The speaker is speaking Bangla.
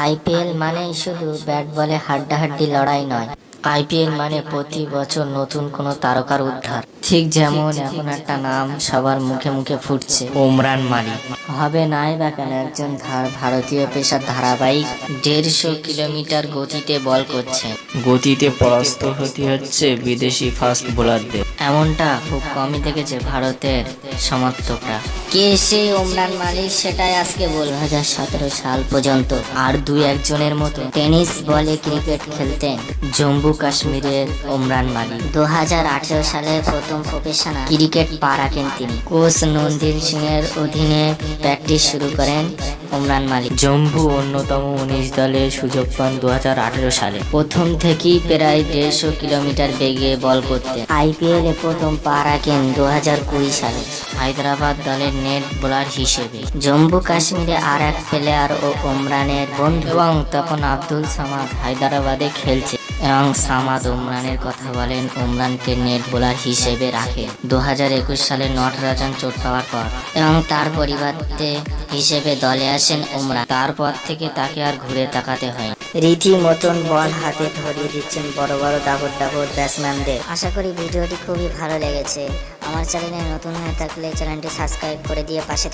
আইপিএল মানেই শুধু ব্যাট বলে হাড্ডাহাড্ডি লড়াই নয়, আইপিএল মানে প্রতি বছর নতুন কোনো তারকার উদ্ধার। ঠিক যেমন এখন একটা নাম সবার মুখে মুখে ফুটছে, ওমরান মালিক। হবে নাই বা কেন একজন ভারতীয় পেসার ধারাবাহিক 150 কিলোমিটার গতিতে বল করছে। গতিতে পরাস্ত হতে হচ্ছে বিদেশি ফাস্ট বোলারদের। এমনটা খুব কমই দেখেছে ভারতের সমর্থকরা। কে সেই ওমরান মালিক সেটাই আজকে বল। 2017 সাল পর্যন্ত আর দুই একজনের মতো টেনিস বলে ক্রিকেট খেলতেন জম্মু কাশ্মীরের ওমরান মালিক। 2018 সালে প্রথম প্রফেশনাল ক্রিকেট পা রাখেন তিনি। কোচ নন্দিন সিং এর অধীনে প্র্যাকটিস শুরু করেন ওমরান মালিক। জম্মু অন্যতম 19 দলে সুযোগ পান 2018 সালে। প্রথম থেকেই প্রায় 150 কিলোমিটার বেগে বল করতে আইপিএল এ প্রথম পা রাখেন 2020 সালে হায়দ্রাবাদ দলের নেট বোলার হিসেবে। জম্মু কাশ্মীরে আর এক প্লেয়ার ও ওমরানের বন্ধু, এবং তখন আব্দুল সামাদ হায়দ্রাবাদে খেলছে এবং সামাদ ওমরানের কথা বলেন ওমরানকে নেট বোলার হিসেবে রাখে 2021 সালে নটরাজন চোট পাওয়ার পর, এবং তার পরিবর্তে হিসেবে দলে আসেন ওমরান। তারপর থেকে তাকে আর ঘুরে তাকাতে হয়। রীতিমতন বল হাতে ধরিয়ে দিচ্ছেন বড় বড় দাপট ব্যাটসম্যানদের। আশা করি ভিডিওটি খুবই ভালো লেগেছে। আমার চ্যানেলে নতুন হয়ে থাকলে চ্যানেলটি সাবস্ক্রাইব করে দিয়ে পাশে